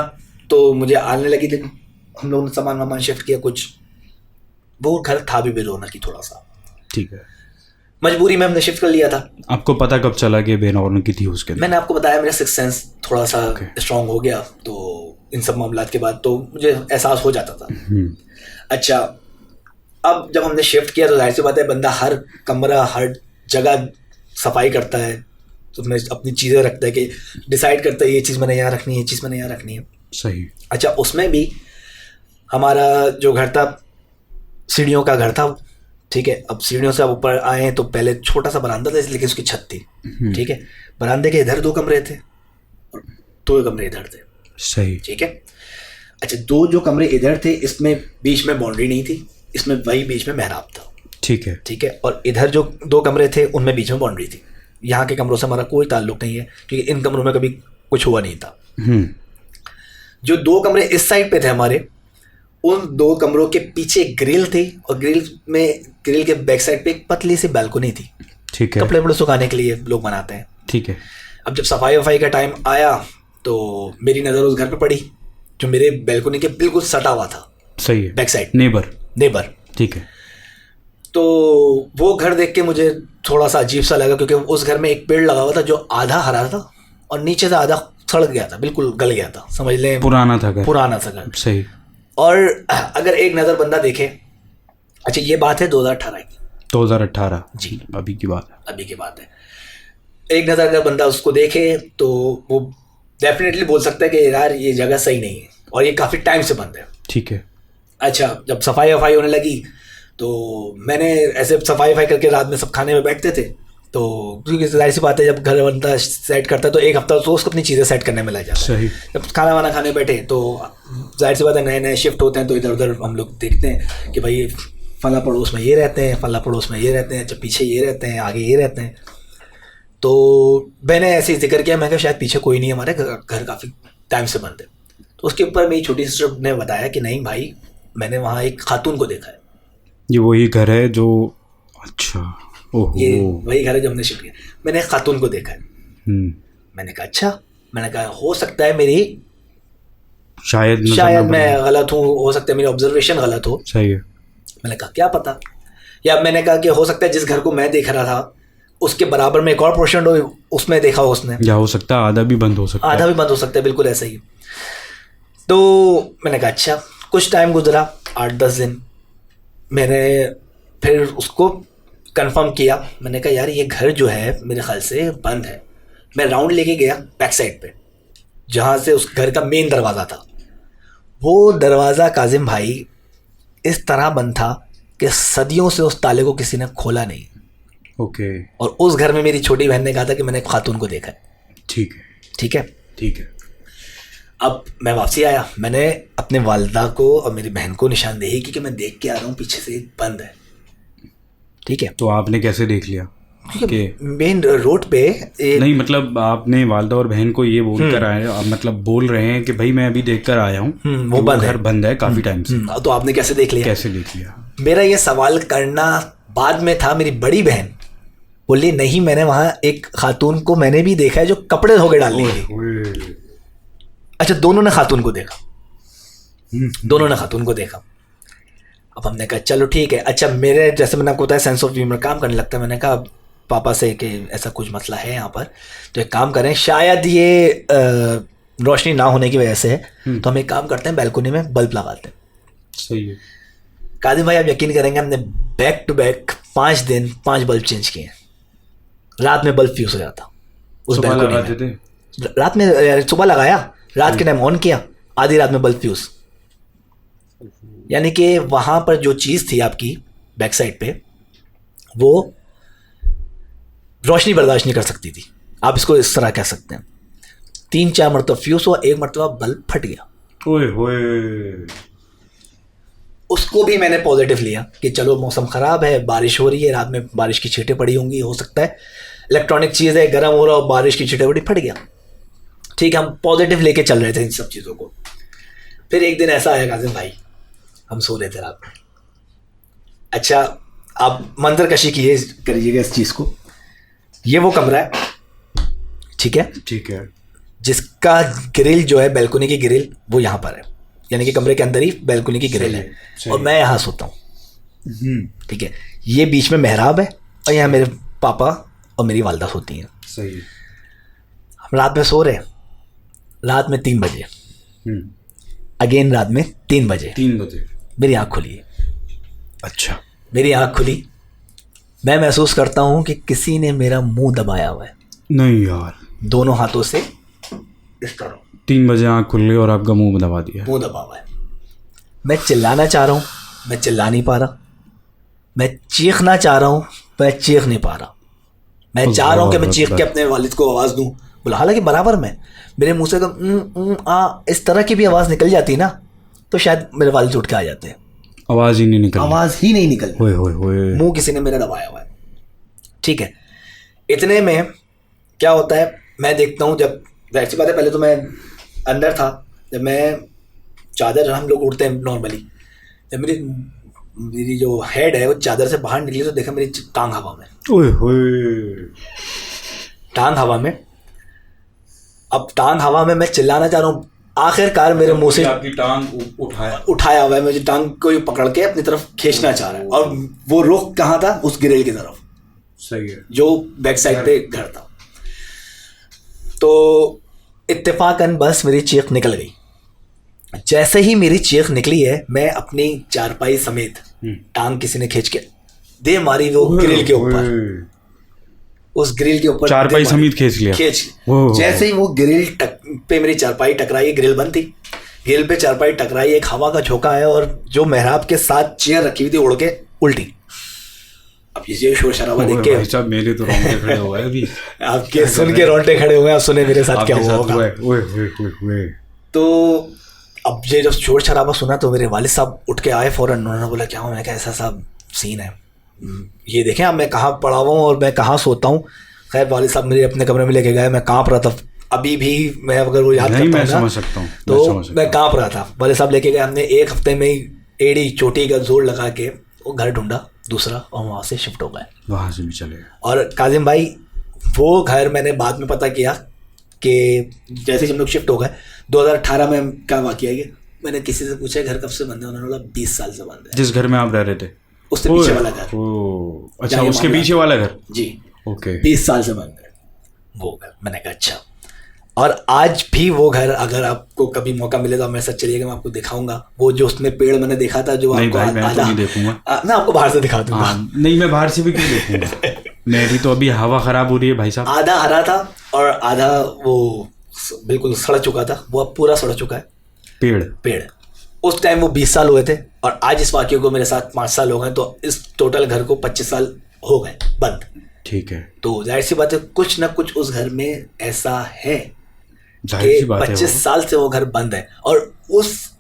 तो मुझे आने लगी, लेकिन हम लोगों ने सामान वामान शिफ्ट किया, कुछ वो घर था भी बेरौनक की थोड़ा सा। ठीक है। मजबूरी में हमने शिफ्ट कर लिया था। आपको पता कब चला कि बेरौनक की थी उसके? मैंने आपको बताया मेरा सिक्स सेंस थोड़ा सा स्ट्रांग हो गया, तो इन सब मामलात के बाद तो मुझे एहसास हो जाता था। अच्छा, अब जब हमने शिफ्ट किया तो जाहिर सी बात है बंदा हर कमरा हर जगह सफाई करता है, तो उसमें अपनी चीज़ें रखता है कि डिसाइड करता है ये चीज़ मैंने यहाँ रखनी है, ये चीज़ मैंने यहाँ रखनी है। सही। अच्छा, उसमें भी हमारा जो घर था सीढ़ियों का घर था, ठीक है। अब सीढ़ियों से अब ऊपर आए तो पहले छोटा सा बरामदा था, लेकिन उसकी छत थी, ठीक है। बरामदे के इधर 2 कमरे थे और 2 कमरे इधर थे। सही। ठीक है। अच्छा, 2 जो कमरे इधर थे इसमें बीच में बाउंड्री नहीं थी, इसमें वही बीच में मेहराब था। ठीक है। ठीक है। और इधर जो 2 कमरे थे उनमें बीच में बाउंड्री थी। यहाँ के कमरों से हमारा कोई ताल्लुक नहीं है, क्योंकि इन कमरों में कभी कुछ हुआ नहीं था। जो 2 कमरे इस साइड पे थे हमारे, उन 2 कमरों के पीछे ग्रिल थी और ग्रिल के बैक साइड पे एक पतली सी बैल्कनी थी। ठीक है। कपड़े वपड़े सुखाने के लिए लोग बनाते हैं। ठीक है। अब जब सफाई वफाई का टाइम आया तो मेरी नज़र उस घर पे पड़ी जो मेरे बैल्कनी के बिल्कुल सटा हुआ था। सही है। Back side neighbour. ठीक है। तो वो घर देख के मुझे थोड़ा सा अजीब सा लगा, क्योंकि उस घर में एक पेड़ लगा हुआ था जो आधा हरा था और नीचे से आधा सड़ गया था, बिल्कुल गल गया था, समझ लें पुराना था घर। सही। और अगर एक नज़र बंदा देखे, अच्छा ये बात है 2018 की। 2018 जी, अभी की बात है। एक नज़र अगर बंदा उसको देखे तो वो डेफिनेटली बोल सकता है कि यार ये जगह सही नहीं है और ये काफ़ी टाइम से बंद है। ठीक है। अच्छा, जब सफाई वफाई होने लगी तो मैंने ऐसे सफाई वफाई करके रात में सब खाने में बैठते थे, तो क्योंकि जाहिर सी बात है जब घर बंदा सेट करता है तो एक हफ्ता तो उसको अपनी चीज़ें सेट करने में लग जाता है। सही। जब खाना वाना खाने बैठे तो जाहिर सी बात है नए शिफ्ट होते हैं, तो इधर उधर हम लोग देखते हैं कि भाई फला पड़ोस में ये रहते हैं, फला पड़ोस में ये रहते हैं, जब पीछे ये रहते हैं, आगे ये रहते हैं। तो मैंने ऐसे ही जिक्र किया, मैं कहा शायद पीछे कोई नहीं है, हमारे घर काफ़ी टाइम से बंद है। तो उसके ऊपर मेरी छोटी सिस्टर ने बताया कि नहीं भाई, मैंने वहाँ एक खातून को देखा है। ये वही घर है जो, अच्छा, ओहो, ये वही घर है जो हमने शिफ्ट किया। मैंने एक खातून को देखा है। मैंने कहा अच्छा, मैंने कहा हो सकता है मेरी शायद मैं गलत हूँ, हो सकता है मेरी ऑब्जर्वेशन गलत हो। सही है। मैंने कहा क्या पता, या मैंने कहा कि हो सकता है जिस घर को मैं देख रहा था उसके बराबर में एक और पोर्शन हो, उसमें देखा हो उसने, या हो सकता है आधा भी बंद हो सकता है, बिल्कुल ऐसा ही। तो मैंने कहा अच्छा, कुछ टाइम गुजरा, 8-10 दिन, मैंने फिर उसको कंफर्म किया। मैंने कहा यार ये घर जो है मेरे ख्याल से बंद है। मैं राउंड लेके गया बैक साइड पे जहाँ से उस घर का मेन दरवाज़ा था। वो दरवाज़ा काजिम भाई इस तरह बंद था कि सदियों से उस ताले को किसी ने खोला नहीं। ओके। और उस घर में मेरी छोटी बहन ने कहा था कि मैंने एक खातून को देखा है। ठीक है। अब मैं वापसी आया, मैंने अपने वालिदा को और मेरी बहन को निशानदेही की कि मैं देख के आ रहा हूँ पीछे से बंद है। ठीक है। तो आपने कैसे देख लिया कि मेन रोड पे नहीं, मतलब आपने वालिदा और बहन को ये बोल कर आए, आप मतलब बोल रहे हैं कि भाई मैं अभी देख कर आया हूँ वो घर बंद है काफ़ी टाइम से। तो आपने कैसे देख लिया? मेरा ये सवाल करना बाद में था। मेरी बड़ी बहन बोली नहीं, मैंने वहाँ एक खातून को मैंने भी देखा है जो कपड़े धोके डाल रही थी। अच्छा, दोनों ने खातून को देखा। अब हमने कहा चलो ठीक है। अच्छा, मेरे जैसे मैंने आपको बताया सेंस ऑफ ह्यूमर काम करने लगता है। मैंने कहा पापा से कि ऐसा कुछ मसला है यहाँ पर, तो एक काम करें, शायद ये रोशनी ना होने की वजह से है, तो हम एक काम करते हैं बैल्कनी में बल्ब लगाते हैं। सही है। कादिम भाई आप यकीन करेंगे, हमने बैक टू बैक 5 दिन 5 बल्ब चेंज किए। रात में बल्ब फ्यूज हो जाता उस बैल्कनी में। रात में सुबह लगाया, रात के टाइम ऑन किया, आधी रात में बल्ब फ्यूज। यानी कि वहाँ पर जो चीज़ थी आपकी बैक साइड पे, वो रोशनी बर्दाश्त नहीं कर सकती थी। आप इसको इस तरह कह सकते हैं। 3-4 मरतबा फ्यूज हुआ, एक मरतबा बल्ब फट गया। ओए होए। उसको भी मैंने पॉजिटिव लिया कि चलो मौसम ख़राब है, बारिश हो रही है, रात में बारिश की छींटें पड़ी होंगी, हो सकता है इलेक्ट्रॉनिक चीज़ है, गर्म हो रहा हो, बारिश की छींटें पड़ी, फट गया। ठीक है, हम पॉजिटिव लेके चल रहे थे इन सब चीज़ों को। फिर एक दिन ऐसा आया काजिम भाई, हम सो रहे थे रात में। अच्छा, आप मंजर कशी करिएगा इस चीज़ को। ये वो कमरा है, ठीक है, जिसका ग्रिल जो है बैल्कनी की ग्रिल वो यहाँ पर है, यानी कि कमरे के अंदर ही बैल्कनी की ग्रिल है, और मैं यहाँ सोता हूँ। ठीक है, ये बीच में मेहराब है और यहाँ मेरे पापा और मेरी वालिदा सोती हैं। सही है। हम रात में सो रहे हैं, रात में 3 बजे, अगेन रात में 3 बजे मेरी आँख खुली। अच्छा, मेरी आँख खुली, मैं महसूस करता हूँ कि किसी ने मेरा मुंह दबाया हुआ है। नहीं यार, दोनों हाथों से इस तरह। 3 बजे आँख खुल गई और आपका मुंह दबा दिया। मुंह दबा हुआ है। मैं चिल्लाना चाह रहा हूँ, मैं चिल्ला नहीं पा रहा। मैं चीखना चाह रहा हूँ, मैं चीख नहीं पा रहा। मैं चाह रहा हूँ कि मैं चीख के अपने वालिद को आवाज़ दूँ, बोला हालांकि बराबर में मेरे मुंह से इस तरह की भी आवाज़ निकल जाती ना, तो शायद मेरे वालिद उठ के आ जाते। आवाज़ ही नहीं निकल। मुंह किसी ने मेरा दबाया हुआ है। ठीक है, इतने में क्या होता है, मैं देखता हूँ, जब जाहिर सी बात है पहले तो मैं अंदर था, जब मैं चादर हम लोग उड़ते हैं नॉर्मली, जब मेरी जो हेड है वो चादर से बाहर निकली तो देखा मेरी टांग हवा में। ओए होए। टांग हवा में। अब टांग हवा में मैं चिल्लाना चाह रहा हूँ, आखिरकार मेरे मुंह से आपकी टांग उठाया हुआ है, मुझे टांग को ही पकड़ के अपनी तरफ खींचना चाह रहा है, और वो रुख कहाँ था? उस ग्रिल की तरफ। सही है। जो बैक साइड पे घर था। तो इत्तेफाकन बस मेरी चीख निकल गई। जैसे ही मेरी चीख निकली है, मैं अपनी चारपाई समेत टांग किसी ने खींच के दे मारी वो ग्रिल के ऊपर। उस ग्रिल के ऊपर चारपाई समेत खींच लिया। जैसे ही वो ग्रिल पे मेरी चारपाई टकराई, ग्रिल बंद थी, ग्रिल पे चारपाई टकराई, एक हवा का झोंका है और जो मेहराब के साथ चेयर रखी हुई थी उड़ के उल्टी। अब ये शोर शराबा देख के भाई साहब मेरे तो रोंगटे खड़े हुए हैं अभी। आपके सुन के रोंगटे खड़े हुए हैं। आप सुने मेरे साथ क्या हुआ होगा। तो अब ये जब शोर शराबा सुना तो मेरे वालिद साहब उठ के आए फौरन। उन्होंने बोला क्या हुआ? मैंने कहा ऐसा साहब सीन है, ये देखें आप मैं कहाँ पड़ा हुआ हूँ और मैं कहाँ सोता हूँ। खैर वालिद साहब मेरे अपने कमरे में लेके गए। मैं काँप रहा था अभी भी, मैं अगर वो याद करता हूँ समझ सकता हूँ तो मैं काँप रहा था। वालिद साहब लेके गए। हमने एक हफ्ते में ही एड़ी चोटी का जोर लगा के वो घर ढूंढा दूसरा, और वहाँ से शिफ्ट हो गए। वहाँ से भी चले। और काजिम भाई वो घर मैंने बाद में पता किया कि जैसे हम लोग शिफ्ट हो गए 2018 में क्या वाक़या है, मैंने किसी से पूछा घर कब से बंद है, उन्होंने बोला 20 साल से बंद है। जिस घर में आप रह रहे थे उससे पीछे वाला घर। अच्छा, उसके पीछे वाला घर जी। ओके। 20 साल से बंद है वो घर। मैंने कहा अच्छा। और आज भी वो घर अगर आपको कभी मौका मिले तो मेरे साथ चलिएगा, मैं आपको दिखाऊंगा। वो जो उसमें पेड़ मैंने देखा था जो नहीं आपको भाई, मैं तो नहीं देखूंगा। मैं आपको बाहर से दिखा दूंगा। नहीं मैं बाहर से भी क्यों देखूंगा। मेरी तो अभी हवा खराब हो रही है भाई साहब। आधा हरा था और आधा वो बिल्कुल सड़ चुका था। वो अब पूरा सड़ चुका है पेड़। उस टाइम वो 20 साल हुए थे और आज इस वाक्य को मेरे साथ 5 साल हो गए, तो इस टोटल घर को 25 साल हो गए बंद। ठीक है। तो जाहिर सी बात है कुछ ना कुछ उस घर में ऐसा है कि 25 साल से वो घर बंद है। और उस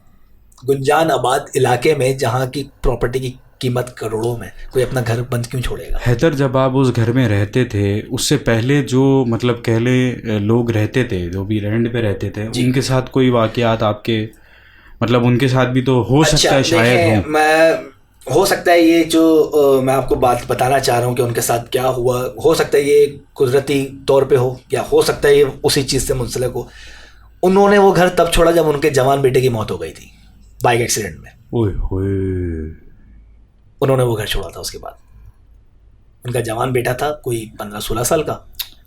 गुंजान आबाद इलाके में जहाँ की प्रॉपर्टी की कीमत करोड़ों में, कोई अपना घर बंद क्यों छोड़ेगा? हैदर, जब आप उस घर में रहते थे उससे पहले जो मतलब कहले लोग रहते थे, जो भी रेंट पे रहते थे, उनके साथ कोई वाकयात आपके मतलब उनके साथ भी तो हो सकता है शायद हो सकता है ये जो मैं आपको बात बताना चाह रहा हूँ कि उनके साथ क्या हुआ, हो सकता है ये कुदरती तौर पे हो, या हो सकता है ये उसी चीज़ से मुंसलिक हो। उन्होंने वो घर तब छोड़ा जब उनके जवान बेटे की मौत हो गई थी बाइक एक्सीडेंट में। ओए होए। उन्होंने वो घर छोड़ा था। उसके बाद उनका जवान बेटा था कोई 15-16 साल का,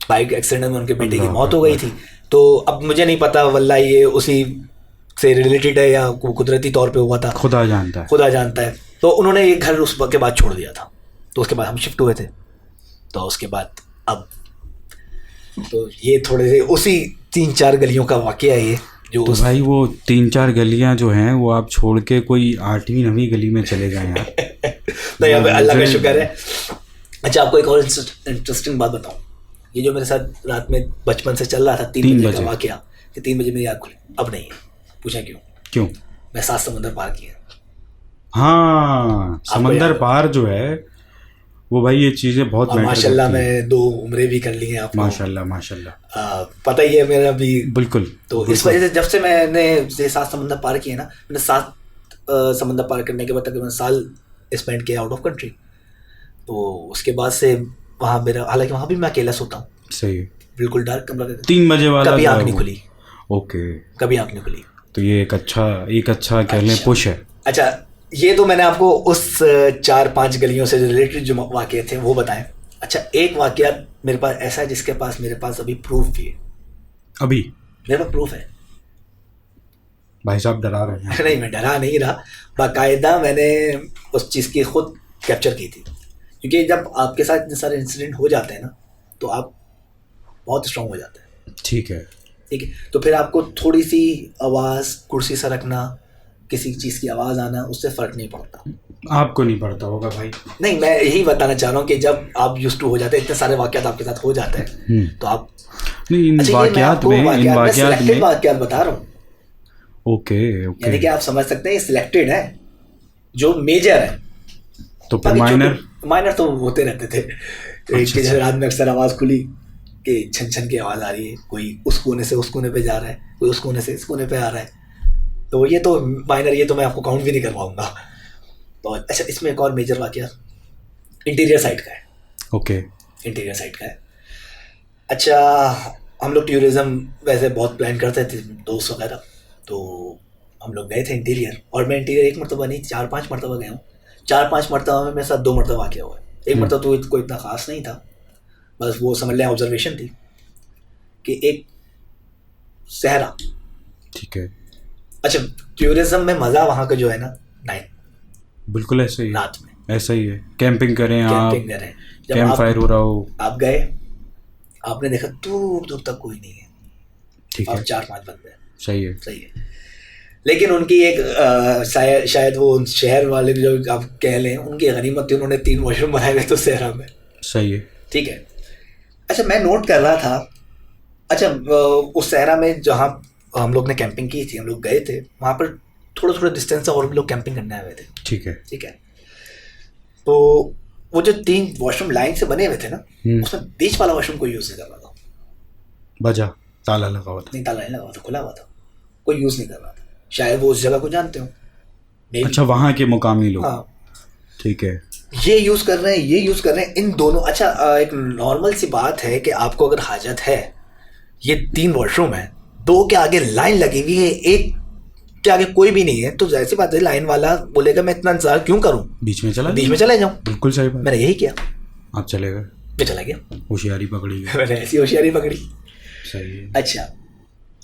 बाइक एक्सीडेंट में उनके बेटे की मौत हो गई थी। तो अब मुझे नहीं पता वल्लाह ये उसी से रिलेटेड है या कुदरती तौर पे हुआ था, खुदा जानता है। तो उन्होंने ये घर उस के बाद छोड़ दिया था। तो उसके बाद हम शिफ्ट हुए थे। तो उसके बाद अब तो ये थोड़े से उसी 3-4 गलियों का वाकया है ये जो। तो भाई वो 3-4 गलियां जो हैं वो आप छोड़ के कोई 8वीं-9वीं गली में चले गए यार। तो यहाँ पे अल्लाह का शुक्र है। अच्छा, आपको एक और इंटरेस्टिंग बात बताऊँ। ये जो मेरे साथ रात में बचपन से चल रहा था 3 बजे का वाकया, कि 3 बजे मेरी आँख खुली, अब नहीं है। पूछा क्यों? मैं 7 समंदर पार किया। हाँ, समंदर पार जो है वो भाई ये चीज़ें बहुत माशाल्लाह मैं 2 उम्रें भी कर ली हैं आप। माशाल्लाह पता ही है मेरा भी। बिल्कुल। तो इस वजह से जब से मैंने 7 समंदर पार किए ना, मैंने 7 समंदर पार करने के बाद तकरीबन साल स्पेंड किया आउट ऑफ कंट्री। तो उसके बाद से वहाँ मेरा, हालांकि वहाँ भी मैं अकेला सोता हूँ। सही। बिल्कुल डार्क कमरा। 3 बजे वाला कभी आँख नहीं खुली। ओके। कभी आँख नहीं खुली। तो ये एक अच्छा कह लें पुश है। अच्छा, ये तो मैंने आपको उस 4-5 गलियों से रिलेटेड जो वाक़ये थे वो बताएं। अच्छा, एक वाक़या मेरे पास ऐसा है जिसके पास मेरे पास अभी प्रूफ भी है। अभी मेरे पास प्रूफ है। भाई साहब डरा रहे हैं। नहीं, मैं डरा नहीं रहा। बाकायदा मैंने उस चीज़ की खुद कैप्चर की थी, क्योंकि जब आपके साथ इतने सारे इंसिडेंट हो जाते हैं ना तो आप बहुत स्ट्रांग हो जाते हैं। ठीक है। तो फिर आपको थोड़ी सी आवाज़, कुर्सी सरकना, किसी चीज़ की आवाज़ आना, उससे फ़र्क नहीं पड़ता। आपको नहीं पड़ता होगा भाई। नहीं, मैं यही बताना चाह रहा हूँ कि जब आप यूज्ड टू हो जाते हैं, इतने सारे वाक़यात आपके साथ हो जाते हैं तो आप इन वाक़यात बता रहा हूँ। ओके। यानी कि आप समझ सकते हैं सिलेक्टेड है, जो मेजर है। तो माइनर तो होते रहते थे। कि जैसे रात में अक्सर आवाज़ खुली कि छन छन की आवाज़ आ रही है, कोई उस कोने से उस कोने पे जा रहा है, कोई उस कोने से इस कोने पे आ रहा है, तो ये तो माइनर, ये तो मैं आपको काउंट भी नहीं कर पाऊंगा। तो अच्छा, इसमें एक और मेजर वाकया इंटीरियर साइड का है। ओके। इंटीरियर साइड का है। अच्छा, हम लोग टूरिज्म वैसे बहुत प्लान करते थे दोस्त वगैरह, तो हम लोग गए थे इंटीरियर, और मैं इंटीरियर एक मरतबा नहीं 4-5 मरतबा गया हूँ। 4-5 मरतबा में मेरे साथ 2 मरतबा वाकया हुआ है। एक मरतबा तो कोई इतना खास नहीं था, बस वो समझ लें ऑब्जर्वेशन थी कि एक सहरा। ठीक है। अच्छा, टूरिज्म में मज़ा वहाँ का जो है ना, नाइट, बिल्कुल ऐसे ही, रात में ऐसा ही है। कैंपिंग करें आप, कैंपिंग करें, जब कैंप आप फायर हो रहा हो। आप गए, आपने देखा दूर दूर तक कोई नहीं है, ठीक आप है, 4-5 बंदे हैं, सही है। सही है। लेकिन उनकी एक शायद वो शहर वाले जो आप कह लें, उनकी गनीमत थी, उन्होंने 3 वॉशरूम बनाए हुए तो सहरा में। सही है। ठीक है। अच्छा, मैं नोट कर रहा था, अच्छा उस सहरा में जहाँ हम लोग ने कैंपिंग की थी, हम लोग गए थे वहाँ पर थोड़ा थोड़ा डिस्टेंस से और भी लोग कैंपिंग करने आए हुए थे। ठीक है। ठीक है। तो वो जो 3 वॉशरूम लाइन से बने हुए थे ना, उसमें बीच वाला वॉशरूम कोई यूज़ नहीं कर रहा था। बजा, ताला लगा हुआ था। नहीं, ताला नहीं लगा हुआ था, खुला हुआ था, कोई यूज़ नहीं कर रहा था। शायद वो उस जगह को जानते हो। अच्छा, वहाँ के मुकामी लोग। हाँ, ठीक है। ये यूज़ कर रहे हैं, ये यूज़ कर रहे हैं, इन दोनों। अच्छा, एक नॉर्मल सी बात है कि आपको अगर हाजत है, ये 3 वॉशरूम है, 2 के आगे लाइन लगी हुई है, 1 के आगे कोई भी नहीं है, तो जाहिर सी बात है लाइन वाला बोलेगा मैं इतना इंतजार क्यों करूं, बीच में चला जाऊं। बिल्कुल सही बात। मैंने यही किया, आप चले गए, मैं चला गया, होशियारी पकड़ी गई। मैंने ऐसी होशियारी पकड़ी। सही है।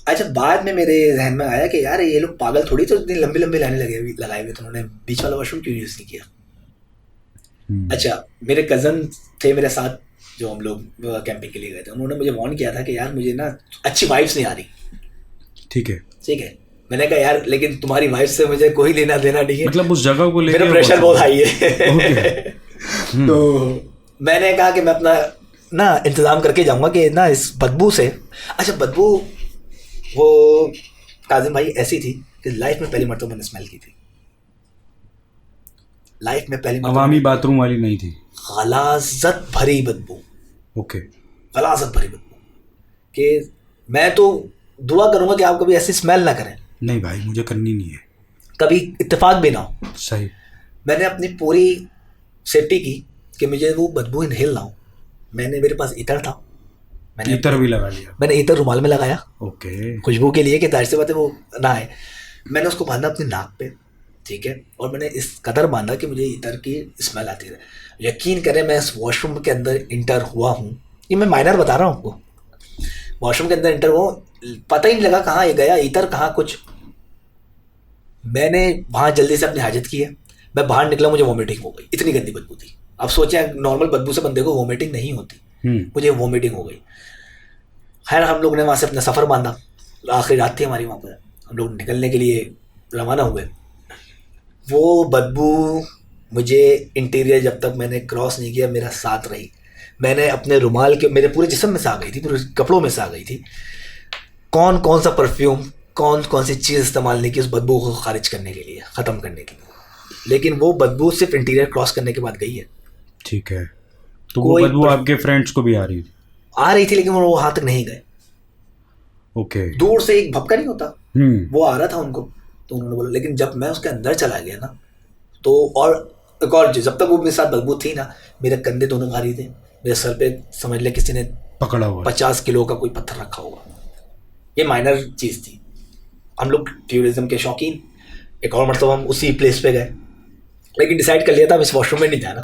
अच्छा, बाद में मेरे जहन में आया कि यार ये लोग पागल थोड़ी, तो इतनी लंबी लंबी लाइनें लगाए हुए, तो उन्होंने बीच वाला वॉशरूम क्यों यूज़ नहीं किया। अच्छा, मेरे कज़न थे मेरे साथ जो हम लोग कैंपिंग के लिए गए थे, उन्होंने मुझे वार्न किया था कि यार मुझे ना अच्छी वाइब्स नहीं आ रही। ठीक है। ठीक है। मैंने कहा यार लेकिन तुम्हारी वाइब्स से मुझे कोई लेना देना नहीं है, मतलब उस जगह को लेकर मेरा प्रेशर बहुत हाई है। ओके। तो मैंने कहा कि मैं अपना ना इंतज़ाम करके जाऊंगा कि ना इस बदबू से। अच्छा, बदबू वो काजिम भाई ऐसी थी कि लाइफ में पहली मरतबा मैंने स्मेल की थी, लाइफ में पहली मरतबा। अवामी बाथरूम वाली नहीं थी, गलाजत भरी बदबू। ओके। गलाजत भरी बदबू कि मैं तो दुआ करूंगा कि आप कभी ऐसी स्मेल ना करें। नहीं भाई, मुझे करनी नहीं है, कभी इत्तेफाक भी ना हो। सही। मैंने अपनी पूरी सेफ्टी की कि मुझे वो बदबू इनहेल ना हो। मैंने, मेरे पास इतर था, मैंने इतर भी लगा लिया। मैंने इतर रुमाल में लगाया, ओके। खुशबू के लिए कि जाहिर सी बात है वो ना आए। मैंने उसको बांधा अपनी नाक पे, ठीक है, और मैंने इस कदर बांधा कि मुझे इतर की स्मेल आती रहे। यकीन करें, मैं इस वॉशरूम के अंदर इंटर हुआ हूँ, ये मैं माइनर बता रहा हूँ आपको, वॉशरूम के अंदर इंटर हुआ, पता ही नहीं लगा कहाँ ये गया इतर, कहाँ कुछ। मैंने वहाँ जल्दी से अपनी हाजत की है, मैं बाहर निकला, मुझे वॉमिटिंग हो गई, इतनी गंदी बदबू थी। अब सोचें नॉर्मल बदबू से बंदे को वॉमिटिंग नहीं होती, मुझे वॉमिटिंग हो गई। खैर, हम लोग ने वहाँ से अपना सफ़र बांधा, आखिरी रात थी हमारी वहाँ पर, हम लोग निकलने के लिए रवाना हुए। वो बदबू मुझे इंटीरियर जब तक मैंने क्रॉस नहीं किया मेरा साथ रही। मैंने अपने रुमाल के, मेरे पूरे जिस्म में से आ गई थी, पूरे कपड़ों में से आ गई थी। कौन कौन सा परफ्यूम, कौन कौन सी चीज़ इस्तेमाल नहीं की उस बदबू को खारिज करने के लिए, ख़त्म करने के लिए, लेकिन वो बदबू सिर्फ इंटीरियर क्रॉस करने के बाद गई है। ठीक है। तो वो बदबू आपके फ्रेंड्स को भी आ रही थी, लेकिन वो वहाँ तक नहीं गए। ओके। दूर से एक भपका नहीं होता, वो आ रहा था उनको, तो उन्होंने बोला। लेकिन जब मैं उसके अंदर चला गया ना, तो और एक और जब तक वो मेरे साथ बदबू थी ना, मेरे कंधे दोनों भारी थे, मेरे सर पे समझ ले किसी ने पकड़ा हुआ 50 किलो का कोई पत्थर रखा हुआ। ये माइनर चीज़ थी। हम लोग टूरिज्म के शौकीन, एक और मरतबा हम उसी प्लेस पे गए, लेकिन डिसाइड कर लिया था इस वॉशरूम में नहीं जाना,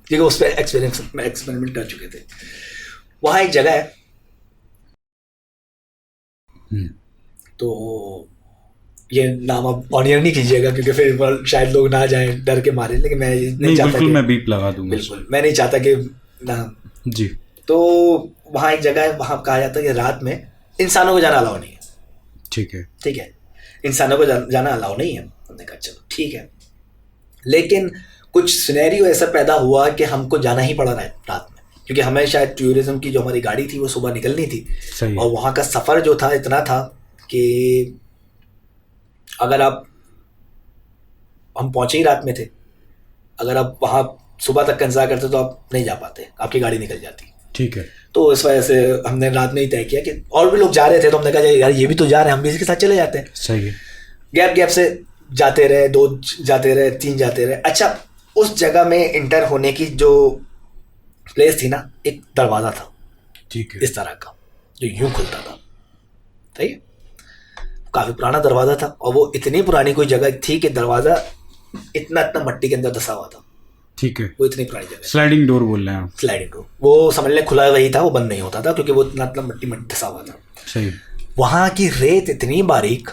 क्योंकि उस पर एक्सपेरिमेंट कर चुके थे। वहाँ एक जगह है, तो ये नाम आप ऑनियर नहीं कीजिएगा, क्योंकि फिर शायद लोग ना जाएं डर के मारे, लेकिन मैं नहीं चाहता। बिल्कुल, मैं बीप लगा दूंगा। बिल्कुल, मैं नहीं चाहता कि ना जी। तो वहाँ एक जगह है, वहाँ कहा जाता है कि रात में इंसानों को जाना अलाउ नहीं है। ठीक है। ठीक है, इंसानों को जाना अलाउ नहीं है। हमने कहा चलो ठीक है, लेकिन कुछ सिनेरियो ऐसा पैदा हुआ कि हमको जाना ही पड़ा रात में, क्योंकि हमें शायद टूरिज्म की जो हमारी गाड़ी थी वो सुबह निकलनी थी। सही। और वहाँ का सफ़र जो था इतना था कि अगर हम पहुँचे ही रात में थे, अगर आप वहाँ सुबह तक का इंतजार करते तो आप नहीं जा पाते, आपकी गाड़ी निकल जाती। ठीक है। तो इस वजह से हमने रात में ही तय किया कि और भी लोग जा रहे थे, तो हमने कहा यार ये भी तो जा रहे हैं, हम भी इसके साथ चले जाते हैं। सही है। गैप गैप से जाते रहे, 2 जाते रहे, 3 जाते रहे। अच्छा, उस जगह में इंटर होने की जो प्लेस थी ना, एक दरवाज़ा था ठीक है। इस तरह का जो यूं खुलता था, सही है, काफ़ी पुराना दरवाज़ा था। और वो इतनी पुरानी कोई जगह थी कि दरवाज़ा इतना इतना मट्टी के अंदर धंसा हुआ था। ठीक है। वो इतनी पुरानी जगह, स्लाइडिंग डोर बोल रहे हैं आप? स्लाइडिंग डोर, वो समझ लें खुला वही था, वो बंद नहीं होता था क्योंकि वो इतना इतना मट्टी मट्टी धंसा हुआ था। सही। वहाँ की रेत इतनी बारीक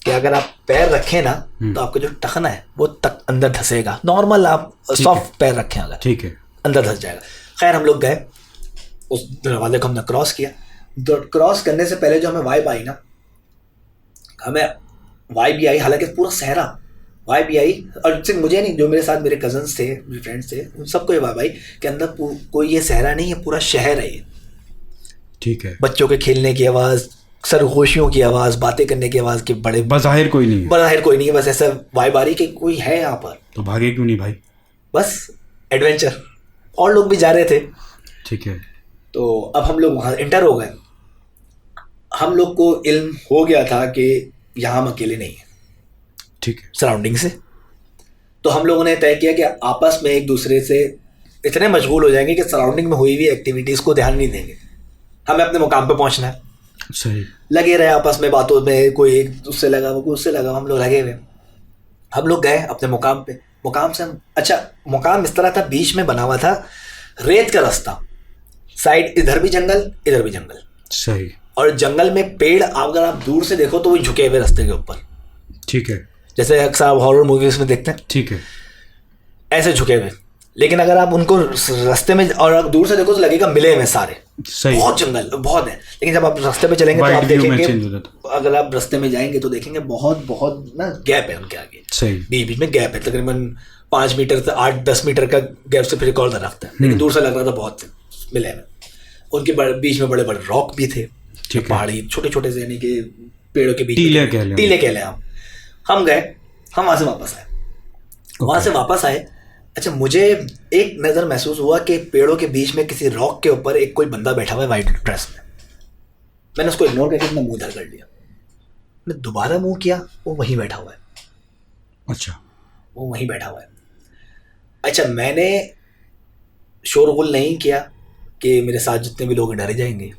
कि अगर आप पैर रखें ना तो आपका जो टखना है वो तक अंदर धंसेगा। नॉर्मल आप सॉफ्ट पैर रखें अगर, ठीक है, अंदर धंस जाएगा। खैर हम लोग गए, उस दरवाजे को हमने क्रॉस किया। क्रॉस करने से पहले जो हमें वाइब आई ना, हमें वाइब भी आई, हालांकि पूरा सहरा वाइब भी आई। और सिर्फ मुझे नहीं, जो मेरे साथ मेरे कजन्स थे, मेरे फ्रेंड्स थे, उन सबको ये वाइब आई कि अंदर कोई ये सहरा नहीं है, पूरा शहर है ये। ठीक है। बच्चों के खेलने की आवाज़, सरगोशियों की आवाज़, बातें करने की आवाज़ के बड़े बज़ाहिर कोई नहीं है। बज़ाहिर कोई नहीं है, बस ऐसा वाइब आ रही कि कोई है यहाँ पर। तो भागे क्यों नहीं भाई? बस एडवेंचर, और लोग भी जा रहे थे। ठीक है। तो अब हम लोग वहाँ इंटर हो गए। हम लोग को इल्म हो गया था कि यहाँ हम अकेले नहीं हैं, ठीक है। सराउंडिंग से। तो हम लोगों ने तय किया कि आपस में एक दूसरे से इतने मशगूल हो जाएंगे कि सराउंडिंग में हुई हुई एक्टिविटीज़ को ध्यान नहीं देंगे, हमें अपने मुकाम पे पहुँचना है। सही। लगे रहे आपस में बातों में, कोई एक उससे लगा, वो उससे लगा, हम लोग लगे हुए। हम लोग गए अपने मुकाम पे। मुकाम से हम, अच्छा मुकाम इस तरह था, बीच में बना हुआ था रेत का रास्ता, साइड इधर भी जंगल, इधर भी जंगल। सही। और जंगल में पेड़ अगर आप दूर से देखो तो वो झुके हुए रास्ते के ऊपर, ठीक है। जैसे अक्सर आप हॉरर मूवीज में देखते हैं, ठीक है। ऐसे झुके हुए। लेकिन अगर आप उनको रास्ते में और दूर से देखो तो लगेगा मिले हुए सारे। सही। बहुत जंगल बहुत है, लेकिन जब आप रास्ते पे चलेंगे तो आप देखेंगे, अगर आप रास्ते में जाएंगे तो देखेंगे बहुत बहुत ना गैप है उनके आगे। सही। बीच बीच में गैप है, तकरीबन 5 मीटर से 8-10 मीटर का गैप से फिर एक और दरख्त है, लेकिन दूर से लग रहा था बहुत से मिले हुए। उनके बीच में बड़े बड़े रॉक भी थे, पहाड़ी छोटे छोटे से, यानी कि पेड़ों के बीच टीले कह लें हम गए, हम वहाँ से वापस आए। वहाँ से वापस आए, अच्छा मुझे एक नज़र महसूस हुआ कि पेड़ों के बीच में किसी रॉक के ऊपर एक कोई बंदा बैठा हुआ है वाइट ड्रेस में। मैंने उसको इग्नोर करके अपना मुंह इधर कर लिया। मैं दोबारा मुंह किया, वो वहीं बैठा हुआ है। अच्छा, वो वहीं बैठा हुआ है। अच्छा, मैंने शोरगुल नहीं किया कि मेरे साथ जितने भी लोग डर जाएंगे।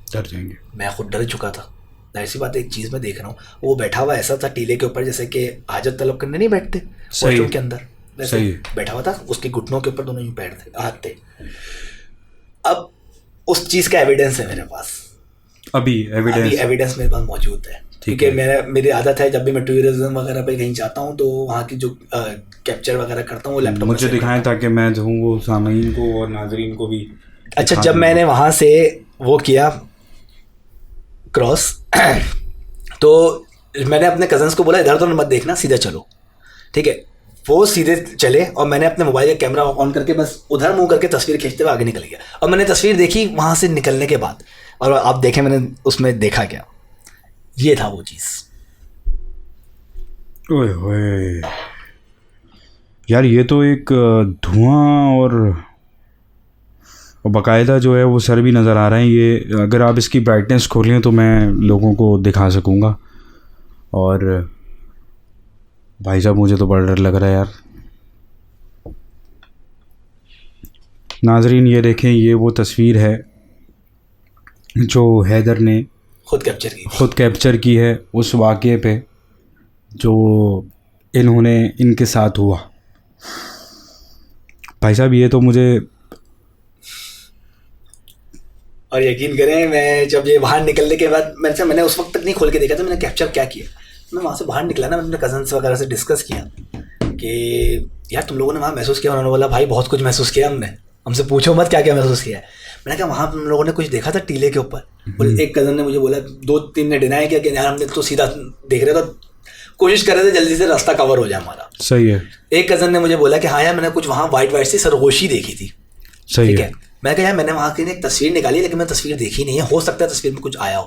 मैं खुद डर चुका था, जाहिर सी बात है। एक चीज़ मैं देख रहा हूँ, वो बैठा हुआ ऐसा था टीले के ऊपर जैसे कि हाजत तलब करने नहीं बैठते वॉशरूम के अंदर, वैसे बैठा हुआ था। उसके घुटनों के ऊपर दोनों ही पैर थे, हाथ थे। अब उस चीज़ का एविडेंस है मेरे पास, अभी एविडेंस मेरे पास मौजूद है, क्योंकि मेरी आदत है जब भी मैं टूरिज्म वगैरह पे कहीं जाता हूँ तो वहाँ की जो कैप्चर वगैरह करता हूँ वो लैपटॉप मुझे दिखाएं ताकि मैं जो हूँ वो सामईन को और नाजरीन को भी। अच्छा, जब मैंने वहाँ से वो किया क्रॉस तो मैंने अपने कजन्स को बोला इधर तो मत देखना, सीधा चलो, ठीक है। वो सीधे चले और मैंने अपने मोबाइल का कैमरा ऑन करके बस उधर मुंह करके तस्वीर खींचते हुए आगे निकल गया। और मैंने तस्वीर देखी वहाँ से निकलने के बाद, और आप देखें मैंने उसमें देखा क्या, ये था वो चीज़। ओए होए यार, ये तो एक धुआं और बाकायदा जो है वो सर भी नज़र आ रहे हैं। ये अगर आप इसकी ब्राइटनेस खोलें तो मैं लोगों को दिखा सकूँगा। और भाई साहब मुझे तो बड़ा डर लग रहा है यार। नाजरीन ये देखें, ये वो तस्वीर है जो हैदर ने खुद कैप्चर की है उस वाक़े पे जो इन्होंने इनके साथ हुआ। भाई साहब ये तो मुझे, और यकीन करें मैं जब ये बाहर निकलने के बाद मैंने उस वक्त तक नहीं खोल के देखा था मैंने कैप्चर क्या किया। मैं वहाँ से बाहर निकला ना, मैंने अपने कजन्स वगैरह से डिस्कस किया कि यार तुम लोगों ने वहाँ महसूस किया। उन्होंने बोला भाई बहुत कुछ महसूस किया हमने, हमसे पूछो मत क्या क्या महसूस किया है। मैंने कहा वहाँ तुम लोगों ने कुछ देखा था टीले के ऊपर? और एक कज़न ने मुझे बोला, 2-3 ने डिनाई किया कि यार हमने तो सीधा देख रहे थे, कोशिश कर रहे थे जल्दी से रास्ता कवर हो जाए हमारा। सही है। एक कज़न ने मुझे बोला कि हाँ यार मैंने कुछ वहाँ वाइट सी सरगोशी देखी थी। सही ठीक है। मैं कहा यार मैंने वहाँ की एक तस्वीर निकाली लेकिन मैं तस्वीर देखी नहीं है, हो सकता है तस्वीर में कुछ आया हो।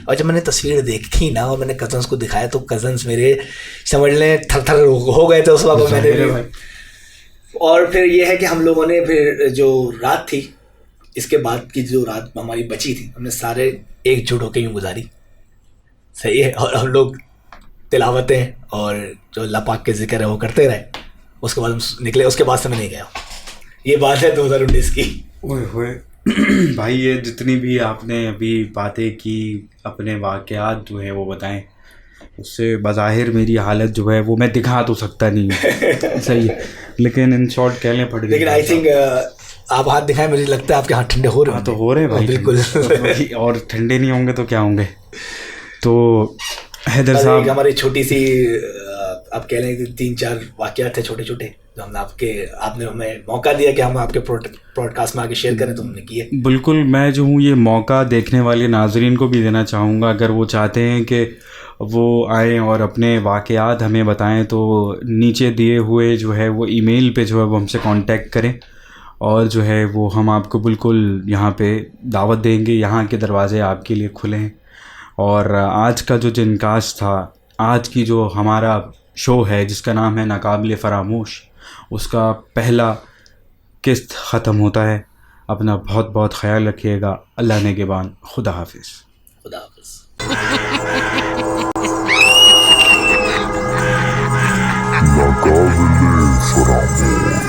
और जब मैंने तस्वीर देखी ना और मैंने कजन्स को दिखाया तो कजन्स मेरे समझ लें थर हो गए थे उस वक्त मैंने भी। और फिर ये है कि हम लोगों ने फिर जो रात थी, इसके बाद की जो रात हमारी बची थी, हमने सारे एकजुट होकर यूँ गुजारी। सही है। और हम लोग तिलावतें और जो अल्लाह पाक के जिक्र है वो करते रहे। उसके बाद हम निकले, उसके बाद से मैं नहीं गया। ये बात है 2019 की। ओए होए भाई, ये जितनी भी आपने अभी बातें की, अपने वाक़यात जो हैं वो बताएं, उससे बज़ाहिर मेरी हालत जो है वो मैं दिखा तो सकता नहीं हूँ सही है, लेकिन इन शॉर्ट कहने पड़ गए। लेकिन आई थिंक आप हाथ दिखाएं, मुझे लगता है आपके हाथ ठंडे हो रहे हाँ होंगे। तो हो रहे हैं भाई, बिल्कुल। ठंडे। और ठंडे नहीं होंगे तो क्या होंगे। तो हैदर एक साहब, हमारी छोटी सी आप कह लें 3-4 वाक़यात थे छोटे छोटे जो हमने आपने हमें मौका दिया कि हम आपके पॉडकास्ट में आगे शेयर करें, तो हमने किए। बिल्कुल, मैं जो हूँ ये मौका देखने वाले नाजरीन को भी देना चाहूँगा। अगर वो चाहते हैं कि वो आएँ और अपने वाक़यात हमें बताएं, तो नीचे दिए हुए जो है वो ईमेल पे जो है वो हमसे कांटेक्ट करें, और जो है वो हम आपको बिल्कुल यहाँ पे दावत देंगे। यहाँ के दरवाज़े आपके लिए खुले हैं। और आज का जो जिनकास्ट था, आज की जो हमारा शो है जिसका नाम है नाकाबिले फ़रामोश, उसका पहला किस्त ख़त्म होता है। अपना बहुत बहुत ख्याल रखिएगा। अल्लाह नेगेबान। खुदा हाफिज़। खुदा हाफिज़। नाकाबिले फरामोश।